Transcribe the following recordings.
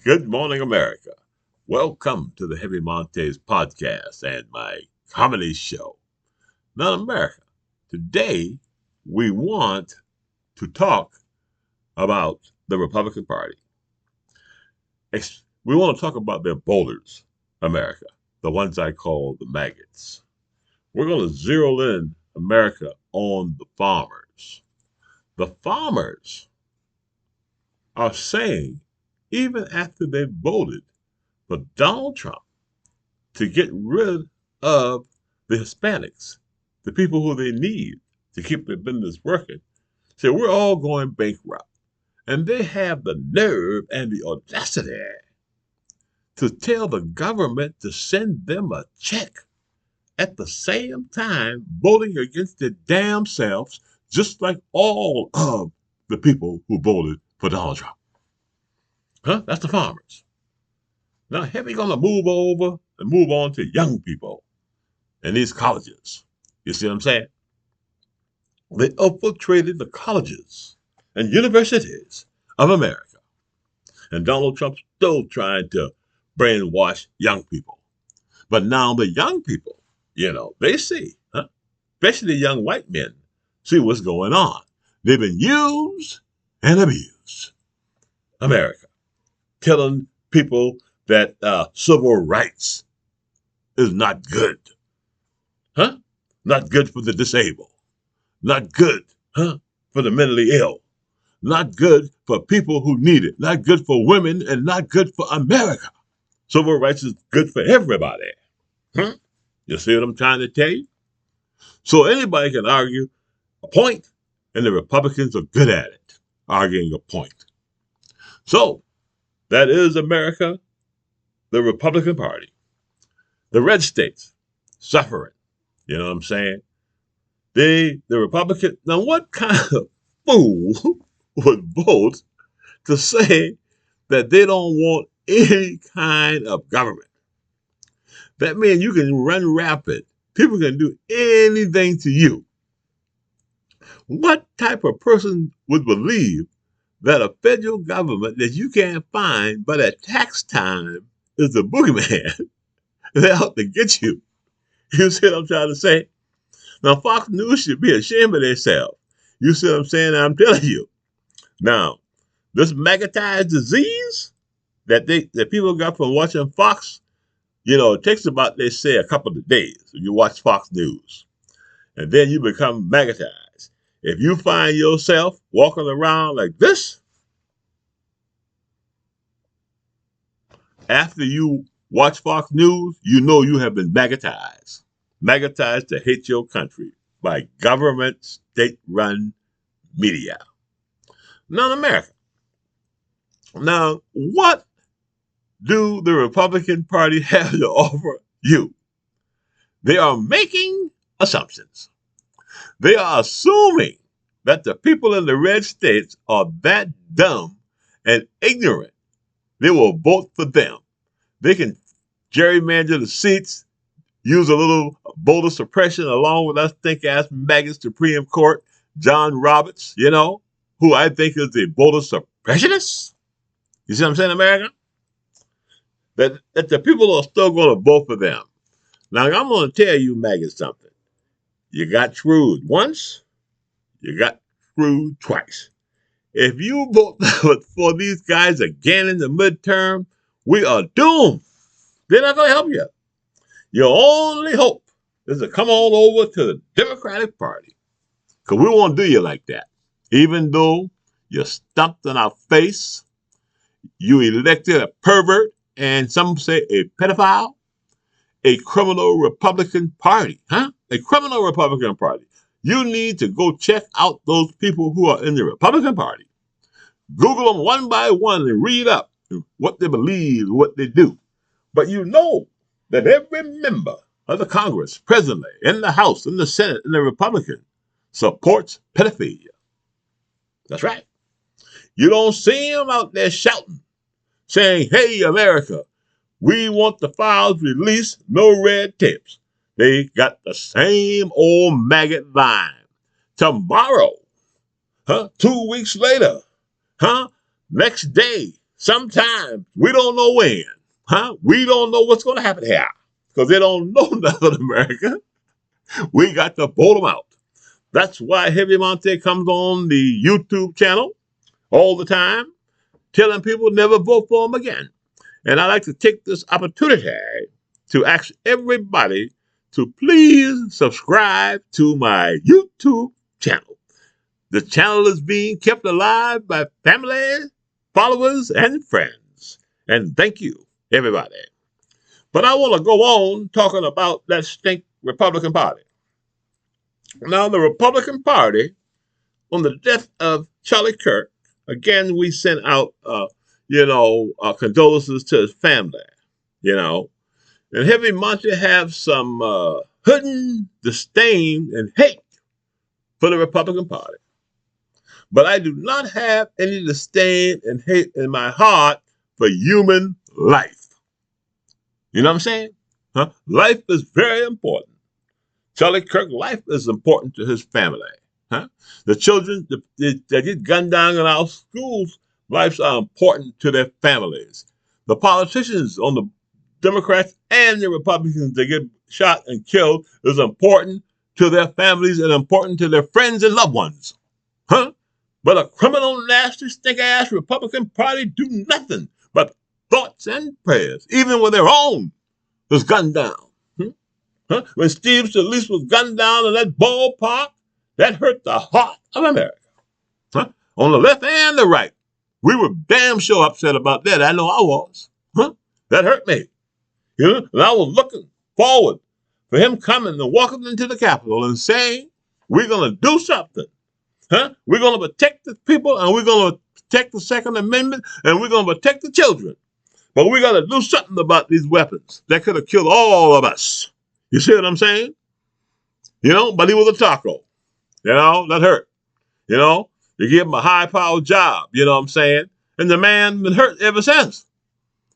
Good morning, America. Welcome to the Heavy Montes podcast and my comedy show. Now, America, today we want to talk about the Republican Party. We want to talk about their voters, America, the ones I call the maggots. We're going to zero in, America, on the farmers. The farmers are saying, even after they voted for Donald Trump to get rid of the Hispanics, the people who they need to keep their business working, say we're all going bankrupt. And they have the nerve and the audacity to tell the government to send them a check at the same time voting against their damn selves, just like all of the people who voted for Donald Trump. That's the farmers. Now, here we're going to move over and move on to young people in these colleges. You see what I'm saying? They infiltrated the colleges and universities of America. And Donald Trump's still trying to brainwash young people. But now the young people, they see, especially young white men, see what's going on. They've been used and abused. America, telling people that civil rights is not good. Not good for the disabled. Not good, for the mentally ill. Not good for people who need it. Not good for women and not good for America. Civil rights is good for everybody. You see what I'm trying to tell you? So anybody can argue a point, and the Republicans are good at it, arguing a point. So that is America, the Republican Party. The red states suffering. You know what I'm saying? The Republican. Now, what kind of fool would vote to say that they don't want any kind of government? That means you can run rapid. People can do anything to you. What type of person would believe that a federal government that you can't find but at tax time is the boogeyman that out to get you? You see what I'm trying to say? Now, Fox News should be ashamed of themselves. You see what I'm saying? I'm telling you. Now, this maggotized disease that people got from watching Fox, it takes about, they say, a couple of days if you watch Fox News. And then you become maggotized. If you find yourself walking around like this, after you watch Fox News, you know you have been maggotized. Maggotized to hate your country by government, state-run media. Now, in America. Now, what do the Republican Party have to offer you? They are making assumptions. They are assuming that the people in the red states are that dumb and ignorant. They will vote for them. They can gerrymander the seats, use a little voter suppression along with us think-ass maggot Supreme Court, John Roberts, who I think is the voter suppressionist. You see what I'm saying, America? That the people are still going to vote for them. Now, I'm going to tell you, maggots, something. You got screwed once, you got screwed twice. If you vote for these guys again in the midterm, we are doomed. They're not going to help you. Your only hope is to come on over to the Democratic Party. Because we won't do you like that. Even though you stumped in our face, you elected a pervert, and some say a pedophile, a criminal Republican Party. A criminal Republican Party. You need to go check out those people who are in the Republican Party. Google them one by one and read up what they believe, what they do. But you know that every member of the Congress, presently, in the House, in the Senate, in the Republican, supports pedophilia. That's right. You don't see them out there shouting, saying, hey, America, we want the files released, no red tapes. They got the same old maggot line. Tomorrow, 2 weeks later, next day, Sometimes we don't know when, huh? We don't know what's going to happen here because they don't know nothing in America. We got to vote them out. That's why Heavy Monte comes on the YouTube channel all the time, telling people never vote for him again. And I like to take this opportunity to ask everybody to please subscribe to my YouTube channel. The channel is being kept alive by family, followers, and friends. And thank you, everybody. But I want to go on talking about that stink Republican Party. Now, the Republican Party, on the death of Charlie Kirk, again, we sent out, condolences to his family, And Heavy Monty have some hidden disdain and hate for the Republican Party. But I do not have any disdain and hate in my heart for human life. You know what I'm saying? Huh? Life is very important. Charlie Kirk's life is important to his family. Huh? The children that get gunned down in our schools, lives are important to their families. The politicians on the Democrats and the Republicans that get shot and killed is important to their families and important to their friends and loved ones. Huh? But a criminal, nasty, stink-ass Republican Party do nothing but thoughts and prayers, even when their own was gunned down. Huh? When Steve Scalise was gunned down in that ballpark, that hurt the heart of America. Huh? On the left and the right. We were damn sure upset about that. I know I was. Huh? That hurt me. And I was looking forward for him coming and walking into the Capitol and saying, we're going to do something. Huh? We're going to protect the people, and we're going to protect the Second Amendment, and we're going to protect the children. But we got to do something about these weapons that could have killed all of us. You see what I'm saying? But he was a taco. That hurt. You give him a high-powered job, you know what I'm saying? And the man been hurt ever since.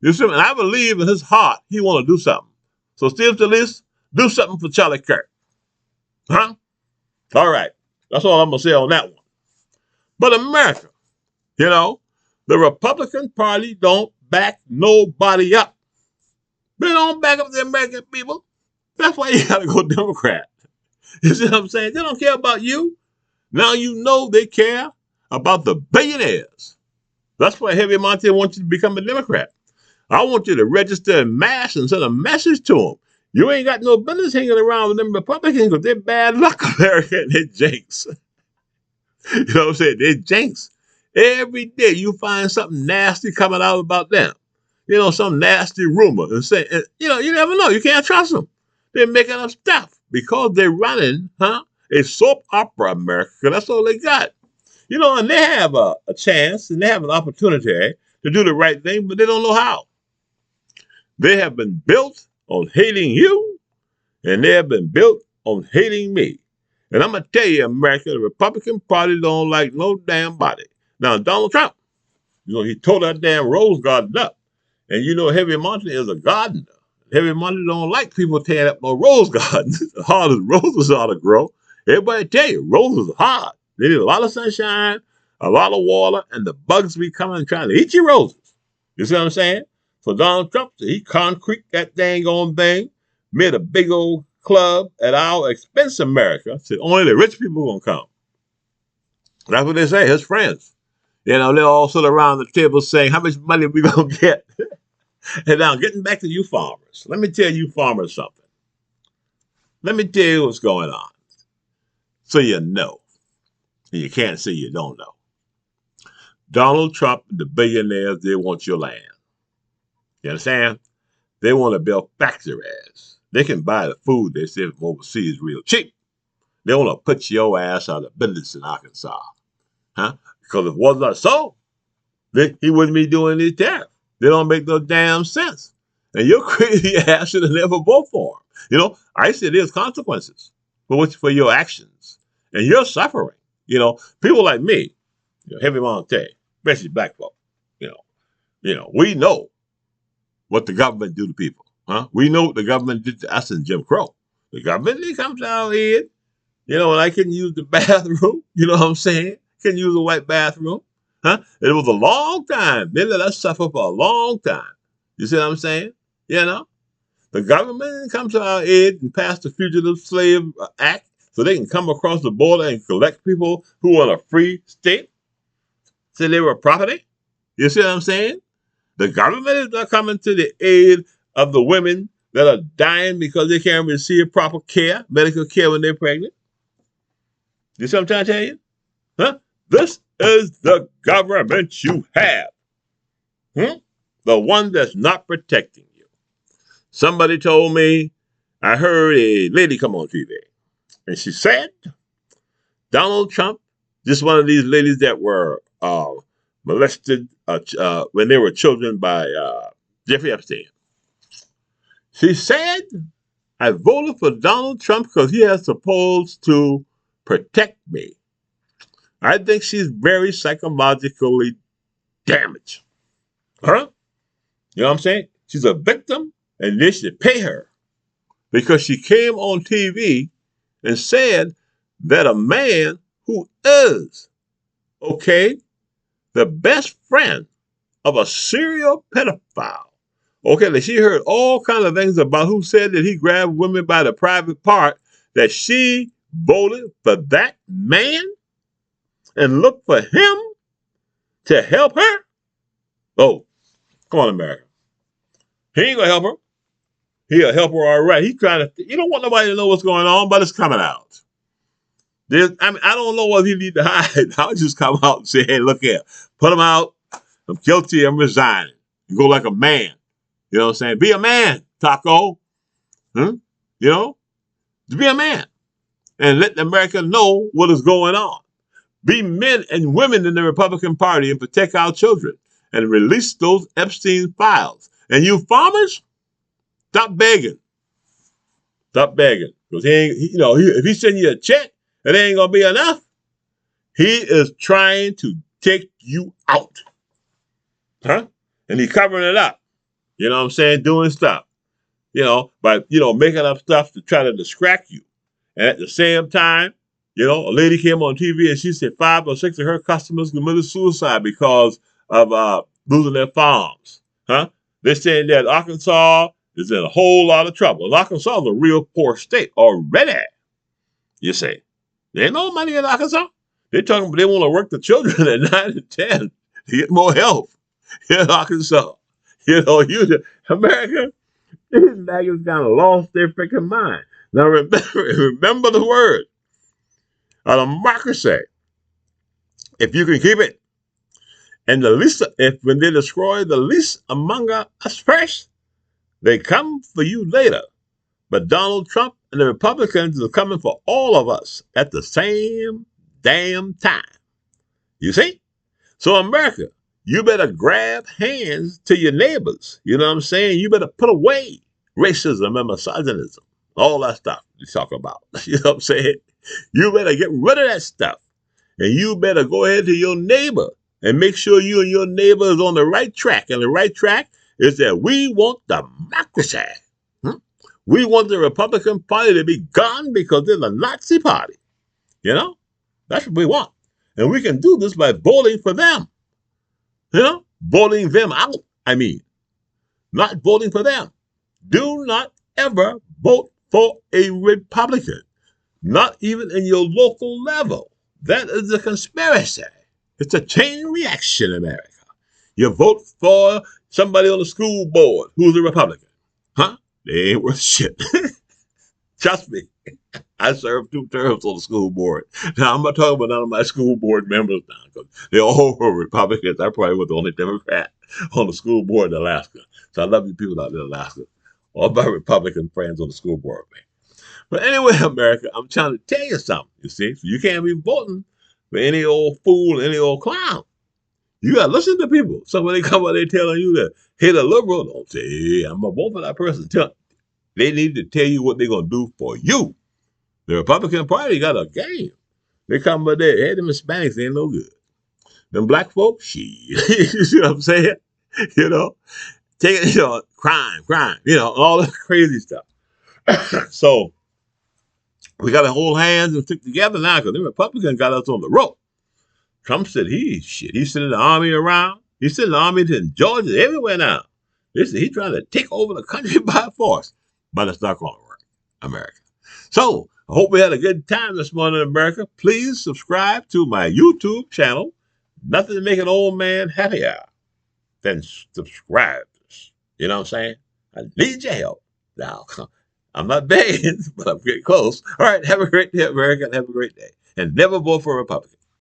You see, and I believe in his heart he want to do something. So Steve Scalise, do something for Charlie Kirk. Huh? All right. That's all I'm going to say on that one. But America, the Republican Party don't back nobody up. They don't back up the American people. That's why you got to go Democrat. You see what I'm saying? They don't care about you. Now you know they care about the billionaires. That's why Heavy Monte wants you to become a Democrat. I want you to register in mass and send a message to them. You ain't got no business hanging around with them Republicans because they're bad luck, America, and they're jinx. You know what I'm saying? They're jinx. Every day you find something nasty coming out about them. Some nasty rumor. And say, you never know. You can't trust them. They're making up stuff because they're running, a soap opera, America. That's all they got. And they have a chance and they have an opportunity to do the right thing, but they don't know how. They have been built on hating you, and they have been built on hating me. And I'm going to tell you, America, the Republican Party don't like no damn body. Now, Donald Trump, he tore that damn rose garden up. And Heavy Monte is a gardener. Heavy Monte don't like people tearing up no rose gardens. As hard as roses ought to grow. Everybody tell you, roses are hard. They need a lot of sunshine, a lot of water, and the bugs be coming and trying to eat your roses. You see what I'm saying? So Donald Trump, he concrete that dang on thing, made a big old club at our expense, America. Said only the rich people gonna come. That's what they say, his friends. They all sit around the table saying, how much money we gonna get? And now, getting back to you farmers, let me tell you farmers something. Let me tell you what's going on. So you know. And you can't say you don't know. Donald Trump and the billionaires, they want your land. You understand? They want to build factories. They can buy the food they send from overseas real cheap. They want to put your ass out of business in Arkansas. Huh? Because if it was not so, he wouldn't be doing these tariffs. They don't make no damn sense. And your crazy ass should have never voted for them. I said there's consequences for your actions. And you're suffering. People like me, Heavy Monte, especially black folk, we know what the government do to people. Huh? We know what the government did to us in Jim Crow. The government, they comes out here, and I couldn't use the bathroom. You know what I'm saying? Couldn't use a white bathroom. Huh? It was a long time. They let us suffer for a long time. You see what I'm saying? You know? The government comes to our aid and passed the Fugitive Slave Act so they can come across the border and collect people who are in a free state. Say they were property. You see what I'm saying? The government is not coming to the aid of the women that are dying because they can't receive proper care, medical care when they're pregnant. You see what I'm trying to tell you? Huh? This is the government you have. The one that's not protecting you. Somebody told me, I heard a lady come on TV, and she said, Donald Trump, just one of these ladies that were molested when they were children by Jeffrey Epstein. She said, I voted for Donald Trump because he is supposed to protect me. I think she's very psychologically damaged. Huh? You know what I'm saying? She's a victim, and they should pay her because she came on TV and said that a man who is, okay, the best friend of a serial pedophile. Okay, that she heard all kinds of things about who said that he grabbed women by the private part, that she voted for that man and looked for him to help her. Oh, come on, America. He ain't gonna help her. He'll help her all right. He's trying to, you don't want nobody to know what's going on, but it's coming out. I don't know what he need to hide. I'll just come out and say, hey, look here, put him out. I'm guilty. I'm resigning. You go like a man. You know what I'm saying? Be a man, Taco. You know? Be a man. And let America know what is going on. Be men and women in the Republican Party and protect our children. And release those Epstein files. And you farmers, stop begging. Stop begging. Because if he send you a check, it ain't going to be enough. He is trying to take you out. Huh? And he's covering it up. You know what I'm saying? Doing stuff. By making up stuff to try to distract you. And at the same time, a lady came on TV and she said 5 or 6 of her customers committed suicide because of losing their farms. Huh? They're saying that Arkansas is in a whole lot of trouble. And Arkansas is a real poor state already. You say. There ain't no money in Arkansas. They're talking, they want to work the children at 9 and 10 to get more help in Arkansas. America, these maggots kind of lost their freaking mind. Now remember the word. A democracy, if you can keep it. And when they destroy the least among us first, they come for you later. But Donald Trump and the Republicans are coming for all of us at the same damn time. You see? So America, you better grab hands to your neighbors. You know what I'm saying? You better put away racism and misogynism. All that stuff you talk about. You know what I'm saying? You better get rid of that stuff. And you better go ahead to your neighbor and make sure you and your neighbor is on the right track. And the right track is that we want democracy. We want the Republican Party to be gone because they're the Nazi party. That's what we want. And we can do this by voting for them. Voting them out. Not voting for them. Do not ever vote for a Republican. Not even in your local level. That is a conspiracy. It's a chain reaction, America. You vote for somebody on the school board who's a Republican. Huh? They ain't worth shit. Trust me. I served 2 terms on the school board. Now, I'm not talking about none of my school board members now, because they all were Republicans. I probably was the only Democrat on the school board in Alaska. So I love you people out there in Alaska. All my Republican friends on the school board, man. But anyway, America, I'm trying to tell you something, you see. So you can't be voting for any old fool, any old clown. You got to listen to people. So when they come out, they're telling you that, hey, the liberal, don't say, hey, I'm going to vote for that person. They need to tell you what they're going to do for you. The Republican Party got a game. They come out there, hey, them Hispanics ain't no good. Them black folks, shit. You see what I'm saying? Take it, crime, all that crazy stuff. So we got to hold hands and stick together now because the Republicans got us on the rope. Trump said he's sending the army around. He's sending the army to Georgia, everywhere now. Listen, he's trying to take over the country by force. But it's not going to work, America. So, I hope we had a good time this morning, America. Please subscribe to my YouTube channel. Nothing to make an old man happier than subscribe. You know what I'm saying? I need your help. Now, I'm not begging, but I'm getting close. All right, have a great day, America, and have a great day. And never vote for a Republican.